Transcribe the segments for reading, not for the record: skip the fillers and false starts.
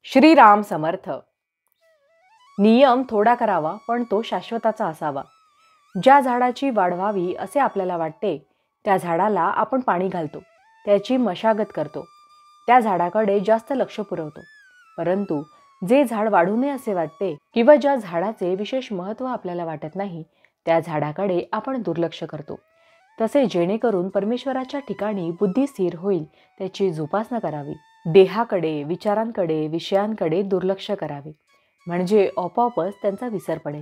श्रीराम समर्थ. नियम थोडा करावा पण तो शाश्वताचा असावा. ज्या झाडाची वाढवावी असे आपल्याला वाटते त्या झाडाला आपण पाणी घालतो, त्याची मशागत करतो, त्या झाडाकडे जास्त लक्ष पुरवतो. परंतु जे झाड वाढू नये असे वाटते किंवा ज्या झाडाचे विशेष महत्त्व आपल्याला वाटत नाही त्या झाडाकडे आपण दुर्लक्ष करतो. तसे जेणेकरून परमेश्वराच्या ठिकाणी बुद्धी स्थिर होईल त्याची जोपासना करावी. देहाकडे, विचारांकडे, विषयांकडे दुर्लक्ष करावे, म्हणजे आपोआपच त्यांचा विसर पडेल.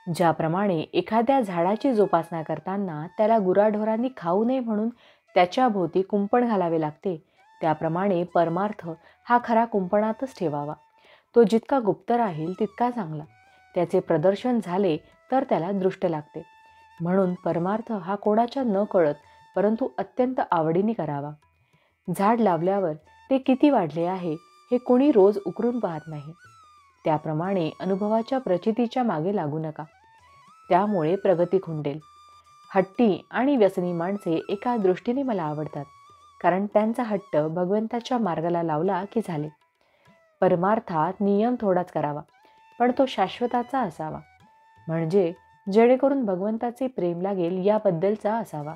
ज्याप्रमाणे एखाद्या झाडाची जोपासना करताना त्याला गुराढोरांनी खाऊ नये म्हणून त्याच्या भोवती कुंपण घालावे लागते, त्याप्रमाणे परमार्थ हा खरा कुंपणातच ठेवावा. तो जितका गुप्त राहील तितका चांगला. त्याचे प्रदर्शन झाले तर त्याला दृष्ट लागते. म्हणून परमार्थ हा कोणाच्या न कळत परंतु अत्यंत आवडीने करावा. झाड लावल्यावर ते किती वाढले आहे हे कोणी रोज उकरून पाहत नाही. त्याप्रमाणे अनुभवाच्या प्रचितीच्या मागे लागू नका, त्यामुळे प्रगती खुंटेल. हट्टी आणि व्यसनी माणसे एका दृष्टीने मला आवडतात, कारण त्यांचा हट्ट भगवंताच्या मार्गाला लावला की झाले. परमार्थात नियम थोडाच करावा पण तो शाश्वताचा असावा, म्हणजे जेणेकरून भगवंताचे प्रेम लागेल याबद्दलचा असावा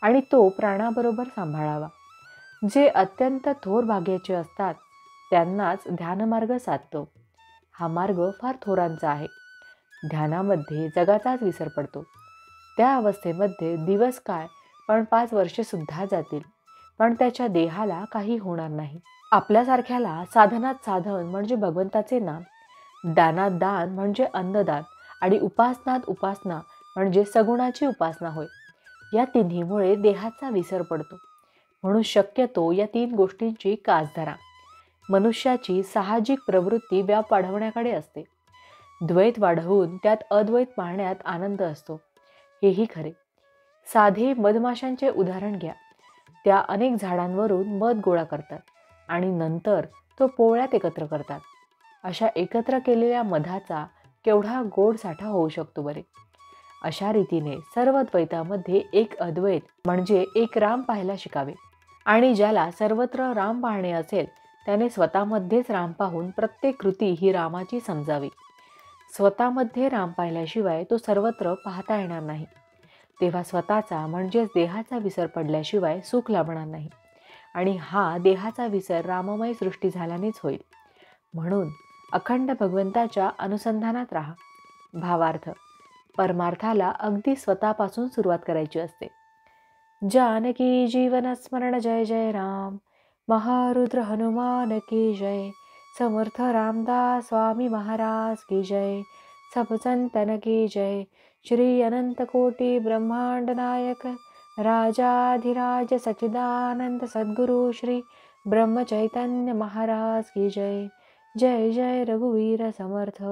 आणि तो प्राणाबरोबर सांभाळावा. जे अत्यंत थोर भाग्याचे असतात त्यांनाच ध्यानमार्ग साधतो. हा मार्ग फार थोरांचा आहे. ध्यानामध्ये जगाचाच विसर पडतो. त्या अवस्थेमध्ये दिवस काय पण 5 वर्षे सुद्धा जातील, पण त्याच्या देहाला काही होणार नाही. आपल्यासारख्याला साधनात साधन म्हणजे भगवंताचे नाम, दानात दान म्हणजे अन्नदान आणि उपासनात उपासना म्हणजे सगुणाची उपासना होय. या तिन्हीमुळे देहाचा विसर पडतो. म्हणून शक्यतो या 3 गोष्टींची कास धरा. मनुष्याची साहजिक प्रवृत्ती व्याप वाढवण्याकडे असते. द्वैत वाढवून त्यात अद्वैत पाहण्यात आनंद असतो, हेही खरे. साधे मधमाशांचे उदाहरण घ्या. त्या अनेक झाडांवरून मध गोळा करतात आणि नंतर तो पोळ्यात एकत्र करतात. अशा एकत्र केलेल्या मधाचा केवढा गोड साठा होऊ शकतो बरे. अशा रीतीने सर्व द्वैतामध्ये एक अद्वैत म्हणजे एक राम पाहायला शिकावे. आणि ज्याला सर्वत्र राम पाहणे असेल त्याने स्वतःमध्येच राम पाहून प्रत्येक कृती ही रामाची समजावी. स्वतःमध्ये राम पाहिल्याशिवाय तो सर्वत्र पाहता येणार नाही. तेव्हा स्वतःचा म्हणजेच देहाचा विसर पडल्याशिवाय सुख लाभणार नाही आणि हा देहाचा विसर राममय सृष्टी झाल्यानेच होईल. म्हणून अखंड भगवंताच्या अनुसंधानात राहा. भावार्थ: परमार्थाला अगदी स्वतःपासून सुरुवात करायची असते. जानकी जीवन स्मरण जय जय राम. महारुद्र हनुमान की जय. समर्थ रामदास स्वामी महाराज की जय. सब संतन की जय. श्री अनंत कोटि ब्रह्मांड नायक राजाधिराज सच्चिदानंद सद्गुरु श्री ब्रह्म चैतन्य महाराज की जय. जय जय रघुवीर समर्थ.